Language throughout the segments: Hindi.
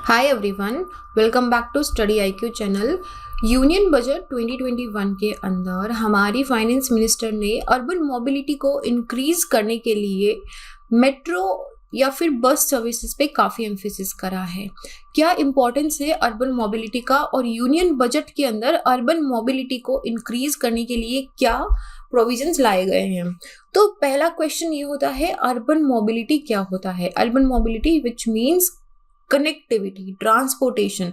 Hi everyone, welcome back to study IQ channel. Union budget 2021 के अंदर हमारी फाइनेंस मिनिस्टर ने अर्बन मोबिलिटी को इंक्रीज करने के लिए मेट्रो या फिर बस सर्विसेज पे काफ़ी एम्फेसिस करा है। क्या इम्पोर्टेंस है अर्बन मोबिलिटी का और यूनियन बजट के अंदर अर्बन मोबिलिटी को इंक्रीज करने के लिए क्या प्रोविजंस लाए गए हैं? तो पहला क्वेश्चन ये होता है, अर्बन मोबिलिटी क्या होता है? Urban mobility which means connectivity, transportation,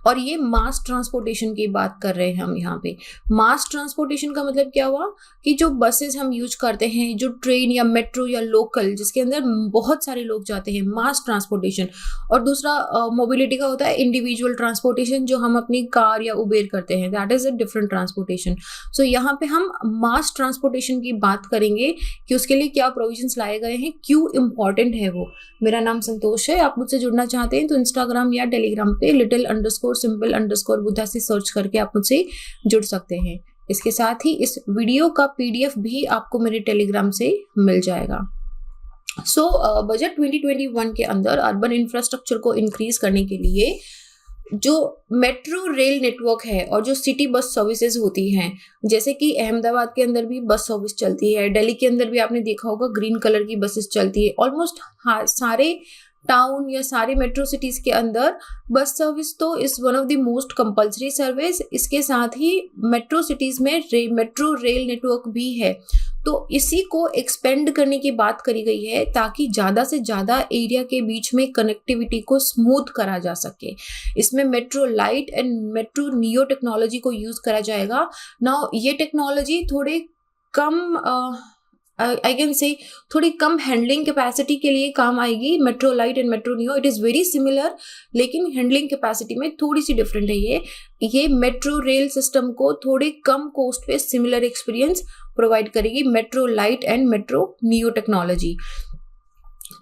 और ये मास ट्रांसपोर्टेशन की बात कर रहे हैं हम यहाँ पे। मास ट्रांसपोर्टेशन का मतलब क्या हुआ कि जो बसेस हम यूज करते हैं, जो ट्रेन या मेट्रो या लोकल, जिसके अंदर बहुत सारे लोग जाते हैं, मास ट्रांसपोर्टेशन। और दूसरा मोबिलिटी का होता है इंडिविजुअल ट्रांसपोर्टेशन, जो हम अपनी कार या उबेर करते हैं, that is a different transportation. So यहाँ पे हम मास ट्रांसपोर्टेशन की बात करेंगे कि उसके लिए क्या प्रोविजंस लाए गए हैं, क्यों इंपॉर्टेंट है वो। मेरा नाम संतोष है। आप मुझसे जुड़ना चाहते हैं तो इंस्टाग्राम या टेलीग्राम पे little_simple_बुद्धा से सर्च करके आप मुझसे जुड़ सकते हैं। इसके साथ ही इस वीडियो का पीडीएफ भी आपको मेरे टेलीग्राम से मिल जाएगा। बजट 2021 के अंदर अर्बन इंफ्रास्ट्रक्चर को इंक्रीज करने के लिए जो मेट्रो रेल नेटवर्क है और जो सिटी बस सर्विसेज होती हैं, जैसे कि अहमदाबाद के अंदर भी बस सर्विस चलती है, दिल्ली के अंदर भी आपने देखा होगा ग्रीन कलर की बसेस चलती है। ऑलमोस्ट सारे टाउन या सारे मेट्रो सिटीज के अंदर बस सर्विस तो is one of the most compulsory service. इसके साथ ही मेट्रो सिटीज में मेट्रो रेल नेटवर्क भी है, तो इसी को एक्सपेंड करने की बात करी गई है ताकि ज़्यादा से ज़्यादा एरिया के बीच में कनेक्टिविटी को स्मूथ करा जा सके। इसमें metro light and metro neo technology को यूज़ करा जाएगा। नाउ ये टेक्नोलॉजी थोड़े कम आई कैन से थोड़ी कम हैंडलिंग कैपेसिटी के लिए काम आएगी। Metro light and metro neo it is very similar, लेकिन हैंडलिंग कैपेसिटी में थोड़ी सी डिफरेंट है। ये मेट्रो रेल सिस्टम को थोड़े कम कॉस्ट पे सिमिलर एक्सपीरियंस प्रोवाइड करेगी, metro light and metro neo technology.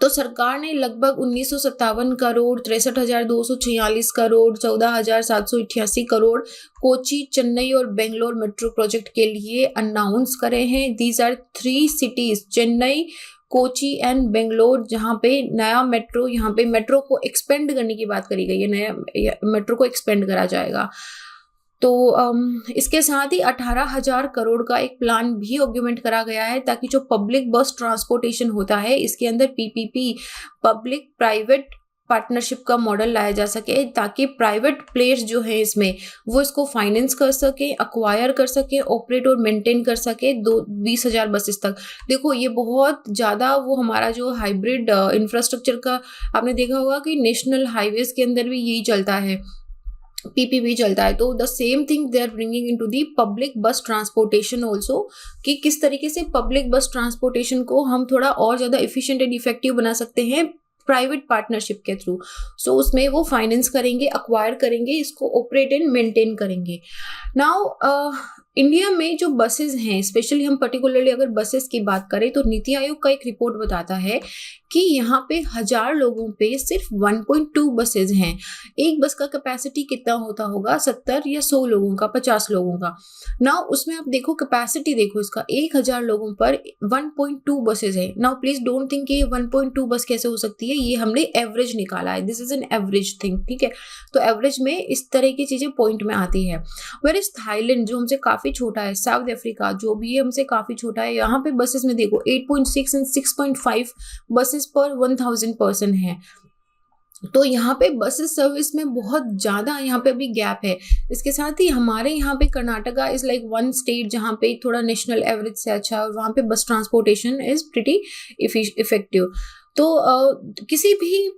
तो सरकार ने लगभग 1957 करोड़, 63,246 करोड़, 14,788 करोड़ कोची, चेन्नई और बेंगलोर मेट्रो प्रोजेक्ट के लिए अनाउंस करे हैं। These are 3 cities, Chennai, Kochi and Bangalore, जहाँ पे नया मेट्रो, यहाँ पे मेट्रो को एक्सपेंड करने की बात करी गई है, नया मेट्रो को एक्सपेंड करा जाएगा। तो इसके साथ ही 18,000 करोड़ का एक प्लान भी ऑर्गुमेंट करा गया है ताकि जो पब्लिक बस ट्रांसपोर्टेशन होता है, इसके अंदर पीपीपी, पब्लिक प्राइवेट पार्टनरशिप का मॉडल लाया जा सके, ताकि प्राइवेट प्लेयर्स जो है इसमें वो इसको फाइनेंस कर सके, अक्वायर कर सके, ऑपरेट और मेंटेन कर सके 20,000 बसेस तक। देखो ये बहुत ज़्यादा वो हमारा जो हाइब्रिड इंफ्रास्ट्रक्चर का आपने देखा होगा कि नेशनल हाईवेज के अंदर भी यही चलता है, पीपीपी चलता है। तो the same thing they are bringing into the public bus transportation also, कि किस तरीके से पब्लिक बस ट्रांसपोर्टेशन को हम थोड़ा और ज़्यादा इफिशिएंट एंड इफेक्टिव बना सकते हैं प्राइवेट पार्टनरशिप के थ्रू। सो उसमें वो फाइनेंस करेंगे, अक्वायर करेंगे, इसको ऑपरेट एंड मेंटेन करेंगे। नाउ इंडिया में जो बसेस हैं, स्पेशली हम पर्टिकुलरली अगर बसेस की बात करें तो नीति आयोग का एक रिपोर्ट बताता है कि यहाँ पे 1000 लोगों पे सिर्फ 1.2 बसेज हैं। एक बस का कैपेसिटी कितना होता होगा, 70 या 100 लोगों का, 50 लोगों का। नाउ उसमें आप देखो कैपेसिटी, देखो इसका 1000 लोगों पर 1.2 बसेज है। नाउ प्लीज डोंट थिंक कि 1.2 बस कैसे हो सकती है, ये हमने एवरेज निकाला है, this is an average thing, ठीक है। तो एवरेज में इस तरह की चीजें पॉइंट में आती है। वेयर इज थाईलैंड जो हमसे काफी छोटा है, साउथ अफ्रीका जो भी हमसे काफी छोटा है, यहाँ पे बसेस में देखो 8.6 एंड 6.5 बसेस पर 1000 पर्सन है। तो यहाँ पे बसेस सर्विस में बहुत ज़्यादा यहाँ पे अभी गैप है। इसके साथ ही हमारे यहाँ पे Karnataka is like one state जहाँ पे थोड़ा नेशनल एवरेज से अच्छा है और वहाँ पे बस ट्रांसपोर्टेशन इज़ प्रिटी इफेक्टिव। तो किसी भी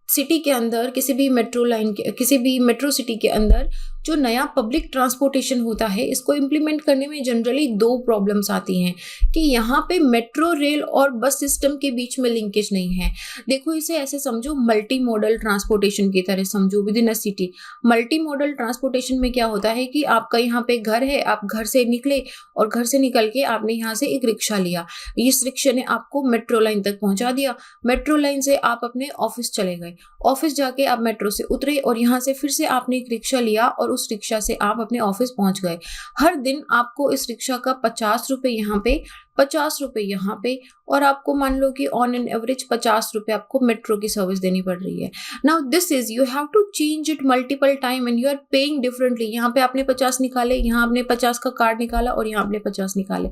सिटी के अंदर, किसी भी मेट्रो लाइन के, किसी भी मेट्रो सिटी के अंदर जो नया पब्लिक ट्रांसपोर्टेशन होता है, इसको इम्प्लीमेंट करने में जनरली 2 प्रॉब्लम्स आती हैं कि यहाँ पे मेट्रो रेल और बस सिस्टम के बीच में लिंकेज नहीं है। देखो इसे ऐसे समझो, मल्टी मॉडल ट्रांसपोर्टेशन की तरह समझो with in a city. Multi modal transportation में क्या होता है कि आपका यहाँ पे घर है, आप घर से निकले और घर से निकल के आपने यहाँ से एक रिक्शा लिया, इस रिक्शे ने आपको मेट्रो लाइन तक पहुँचा दिया, मेट्रो लाइन से आप अपने ऑफिस चले गए, ऑफिस जाके आप मेट्रो से उतरे और यहाँ से फिर से आपने एक रिक्शा लिया और उस रिक्शा से आप अपने ऑफिस पहुंच गए। हर दिन आपको इस रिक्शा का 50 रुपये यहाँ पे, 50 रुपये यहाँ पे और आपको मान लो कि ऑन एन एवरेज 50 रुपये आपको मेट्रो की सर्विस देनी पड़ रही है। Now this is you have to change it multiple time and you are paying differently. यहाँ पे आपने 50 निकाले, यहाँ आपने 50 का कार्ड निकाला और यहाँ आपने 50 निकाले।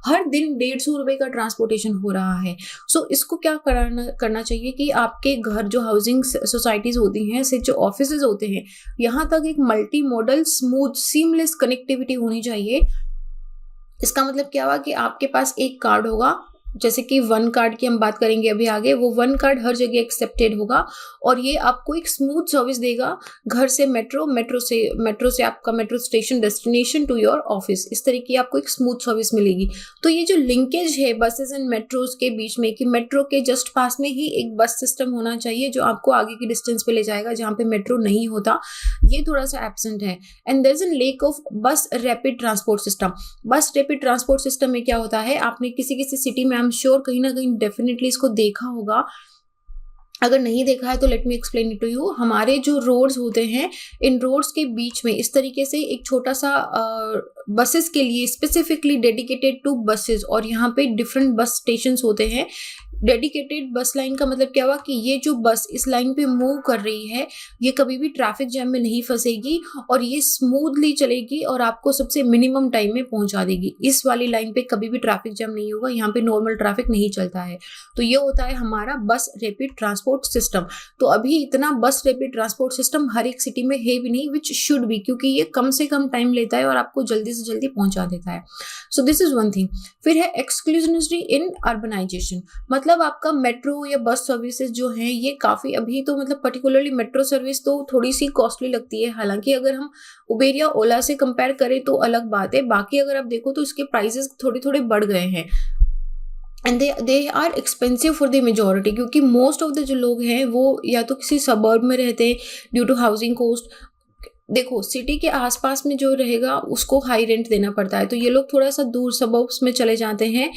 हर दिन 150 रुपये का ट्रांसपोर्टेशन हो रहा है। सो इसको क्या करना चाहिए कि आपके घर जो हाउसिंग सोसाइटीज होती हैं, से जो ऑफिसेज होते हैं, यहाँ तक एक multi modal smooth seamless connectivity होनी चाहिए। इसका मतलब क्या हुआ कि आपके पास एक कार्ड होगा, जैसे कि वन कार्ड की हम बात करेंगे अभी आगे, वो वन कार्ड हर जगह एक्सेप्टेड होगा और ये आपको एक स्मूथ सर्विस देगा घर से मेट्रो, मेट्रो से आपका metro station destination to your office. इस तरीके की आपको एक स्मूथ सर्विस मिलेगी। तो ये जो लिंकेज है बसेस एंड मेट्रोज के बीच में, कि मेट्रो के जस्ट पास में ही एक बस सिस्टम होना चाहिए जो आपको आगे की डिस्टेंस पे ले जाएगा जहाँ पे मेट्रो नहीं होता, ये थोड़ा सा एब्सेंट है। And there is an lack of bus rapid transport system. Bus rapid transport system में क्या होता है, आपने किसी सिटी में श्योर कहीं ना कहीं डेफिनेटली इसको देखा होगा। अगर नहीं देखा है तो let me explain it to you. हमारे जो रोड्स होते हैं, इन रोड्स के बीच में इस तरीके से एक छोटा सा बसेस के लिए स्पेसिफिकली डेडिकेटेड टू बसेस, और यहाँ पे डिफरेंट बस स्टेशंस होते हैं। डेडिकेटेड बस लाइन का मतलब क्या हुआ कि ये जो बस इस लाइन पे मूव कर रही है, ये कभी भी ट्रैफिक जैम में नहीं फंसेगी और ये स्मूथली चलेगी और आपको सबसे मिनिमम टाइम में पहुंचा देगी। इस वाली लाइन पे कभी भी ट्रैफिक जैम नहीं होगा, यहाँ पे नॉर्मल ट्रैफिक नहीं चलता है। तो ये होता है हमारा बस रैपिड ट्रांसपोर्ट सिस्टम। तो अभी इतना बस रैपिड ट्रांसपोर्ट सिस्टम हर एक सिटी में है भी नहीं, विच शुड बी, क्योंकि ये कम से कम टाइम लेता है और आपको जल्दी से जल्दी पहुंचा देता है। So this is one thing. फिर है एक्सक्लूसिविटी इन अर्बनाइजेशन। मतलब आपका मेट्रो या बस सर्विसेज जो हैं ये काफ़ी अभी तो मतलब पर्टिकुलरली मेट्रो सर्विस तो थोड़ी सी कॉस्टली लगती है। हालांकि अगर हम उबेर या ओला से कंपेयर करें तो अलग बात है, बाकी अगर आप देखो तो इसके प्राइसेस थोड़े थोड़े बढ़ गए हैं and they are expensive for the majority, क्योंकि मोस्ट ऑफ द जो लोग हैं वो या तो किसी सबर्ब में रहते हैं ड्यू टू हाउसिंग कॉस्ट। देखो सिटी के आसपास में जो रहेगा उसको हाई रेंट देना पड़ता है, तो ये लोग थोड़ा सा दूर सबर्ब्स में चले जाते हैं।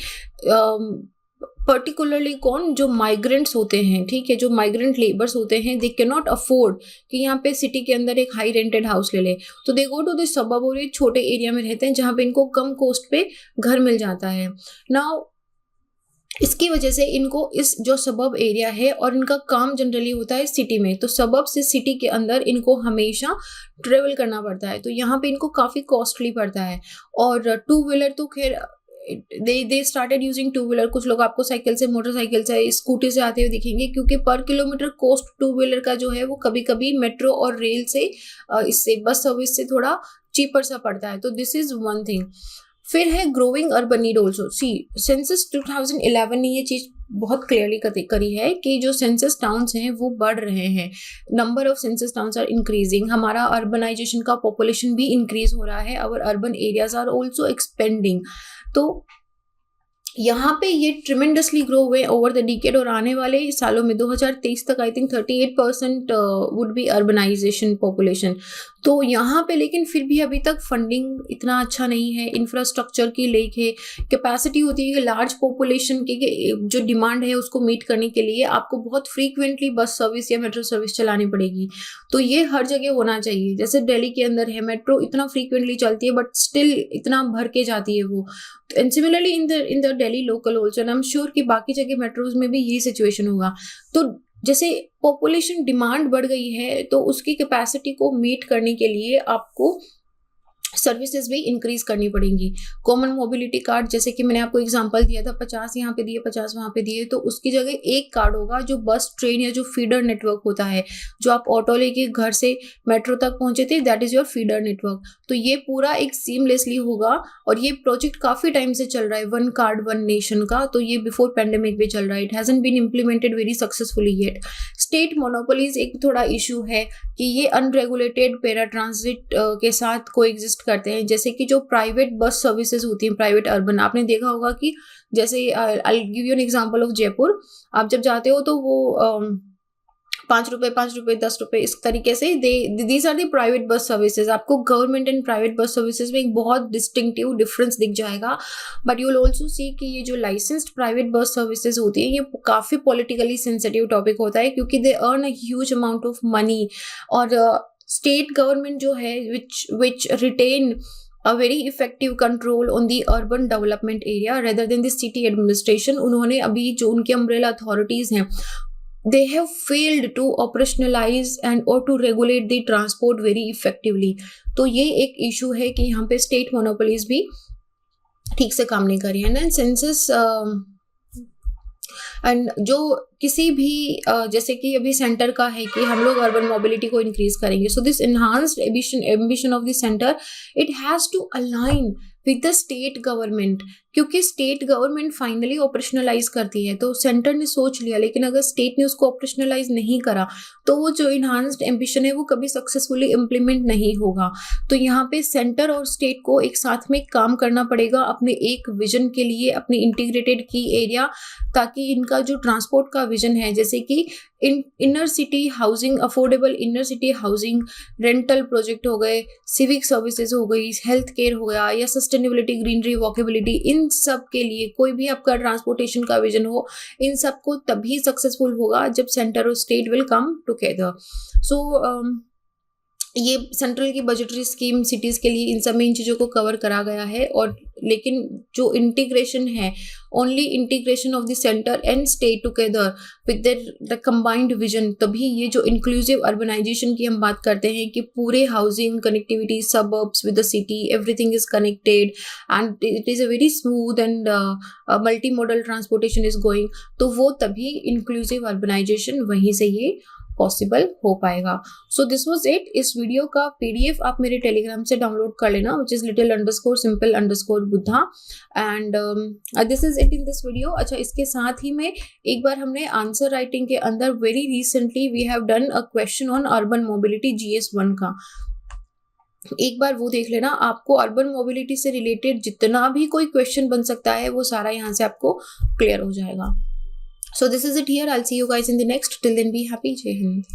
पर्टिकुलरली कौन, जो माइग्रेंट्स होते हैं, ठीक है, जो माइग्रेंट लेबर्स होते हैं, दे कैन नॉट अफोर्ड कि यहाँ पे सिटी के अंदर एक हाई रेंटेड हाउस ले ले, तो दे गो टू द सबर्ब और ये छोटे एरिया में रहते हैं जहाँ पे इनको कम कॉस्ट पे घर मिल जाता है। नाउ इसकी वजह से इनको इस जो सबब एरिया है और इनका काम जनरली होता है सिटी में, तो सबब से सिटी के अंदर इनको हमेशा ट्रेवल करना पड़ता है, तो यहाँ पे इनको काफ़ी कॉस्टली पड़ता है। और टू व्हीलर तो खैर they started using two wheeler. कुछ लोग आपको साइकिल से, मोटरसाइकिल से, स्कूटी से आते हुए दिखेंगे, क्योंकि पर किलोमीटर कॉस्ट टू व्हीलर का जो है वो कभी कभी मेट्रो और रेल से, इससे बस सर्विस से थोड़ा चीपर सा पड़ता है। तो दिस इज वन थिंग। फिर है ग्रोइंग अर्बन नीड ऑल्सो। सी सेंसस 2011 ने ये चीज़ बहुत क्लियरली करी है कि जो सेंसस टाउन्स हैं वो बढ़ रहे हैं, number of census towns are increasing. हमारा अर्बनाइजेशन का पॉपुलेशन भी इंक्रीज हो रहा है, our urban areas are also expanding. तो यहाँ पे ये ट्रिमेंडसली ग्रो हुए ओवर द डिकेड, और आने वाले सालों में 2023 तक I think 38% would be urbanization population. तो यहाँ पे लेकिन फिर भी अभी तक फंडिंग इतना अच्छा नहीं है, इंफ्रास्ट्रक्चर की लेक है, कैपेसिटी होती है कि लार्ज पॉपुलेशन की जो डिमांड है उसको मीट करने के लिए आपको बहुत फ्रीक्वेंटली बस सर्विस या मेट्रो सर्विस चलानी पड़ेगी। तो ये हर जगह होना चाहिए। जैसे दिल्ली के अंदर है मेट्रो, इतना फ्रीक्वेंटली चलती है बट स्टिल इतना भर के जाती है वो। And similarly in the Delhi local also, and I am sure कि बाकी जगह मेट्रोज में भी यही सिचुएशन होगा। तो जैसे पॉपुलेशन डिमांड बढ़ गई है तो उसकी कैपेसिटी को मीट करने के लिए आपको सर्विसेज भी इंक्रीज करनी पड़ेंगी। कॉमन मोबिलिटी कार्ड, जैसे कि मैंने आपको एग्जांपल दिया था, 50 यहाँ पे दिए, 50 वहाँ पे दिए, तो उसकी जगह एक कार्ड होगा जो बस, ट्रेन या जो फीडर नेटवर्क होता है, जो आप ऑटो लेके घर से मेट्रो तक पहुंचे थे, that is your feeder network. तो ये पूरा एक सीमलेसली होगा और ये प्रोजेक्ट काफ़ी टाइम से चल रहा है, वन कार्ड वन नेशन का। तो ये बिफोर पैंडेमिक भी चल रहा है, it hasn't been implemented very successfully yet. State monopolies एक थोड़ा इशू है कि ये अनरेगुलेटेड पैरा ट्रांजिट के साथ कोएग्जिस्ट करते हैं। जैसे कि जो प्राइवेट बस सर्विसेज होती हैं, प्राइवेट अर्बन, आपने देखा होगा कि जैसे I give you an example of Jaipur. आप जब जाते हो तो वो 5 रुपये 10 रुपये इस तरीके से these are the private bus services. आपको government and private bus services में एक बहुत डिस्टिंक्टिव डिफरेंस दिख जाएगा। But you will also see कि ये जो लाइसेंस्ड प्राइवेट बस सर्विसेज होती है ये काफ़ी पॉलिटिकली सेंसिटिव टॉपिक होता है, क्योंकि they earn a huge amount of money. और स्टेट गवर्नमेंट जो है which retain a very effective control on the urban development area rather than the city administration. उन्होंने अभी जो उनके umbrella authorities हैं, they have failed to operationalize and or to regulate the transport very effectively. तो ये एक issue है कि यहाँ पे state monopolies भी ठीक से काम नहीं कर रही है. And census एंड जो किसी भी जैसे कि अभी सेंटर का है कि हम लोग अर्बन मोबिलिटी को इंक्रीज करेंगे, so this enhanced ambition of the centre it has to align with the state government, क्योंकि स्टेट गवर्नमेंट फाइनली ऑपरेशनलाइज करती है. तो सेंटर ने सोच लिया, लेकिन अगर स्टेट ने उसको ऑपरेशनलाइज नहीं करा तो वो जो इन्हांस्ड एम्बिशन है वो कभी सक्सेसफुली इम्प्लीमेंट नहीं होगा. तो यहाँ पे सेंटर और स्टेट को एक साथ में काम करना पड़ेगा अपने एक विजन के लिए, अपने इंटीग्रेटेड की एरिया, ताकि इनका जो ट्रांसपोर्ट का विजन है, जैसे कि inner city housing, affordable inner city housing, rental project हो गए, सिविक सर्विसेज हो गई, हेल्थ केयर हो गया, या सस्टेनेबिलिटी, ग्रीनरी, वॉकेबिलिटी, इन सब के लिए कोई भी आपका ट्रांसपोर्टेशन का विजन हो, इन सब को तभी सक्सेसफुल होगा जब सेंटर और स्टेट विल कम टुगेदर. सो ये सेंट्रल की बजटरी स्कीम सिटीज़ के लिए इन सब में इन चीज़ों को कवर करा गया है. और लेकिन जो इंटीग्रेशन है, only integration of the centre and state together with the combined vision, तभी ये जो इंक्लूसिव अर्बनाइजेशन की हम बात करते हैं कि पूरे housing connectivity, suburbs with the city, everything is connected and it is a very smooth and multi modal transportation is going, तो वो तभी इंक्लूसिव अर्बनाइजेशन वहीं से ये पॉसिबल हो पाएगा. So this was it. इस वीडियो का PDF आप मेरे टेलीग्राम से डाउनलोड कर लेना, which is little_simple_buddha, and this is it in this video. अच्छा, इसके साथ ही में एक बार हमने आंसर राइटिंग के अंदर very recently we have done a question on urban mobility GS1 का, एक बार वो देख लेना. आपको अर्बन मोबिलिटी से रिलेटेड जितना भी कोई क्वेश्चन बन सकता है वो सारा यहाँ से आपको क्लियर हो जाएगा. So this is it here. I'll see you guys in the next. Till then, be happy. Jai Hind.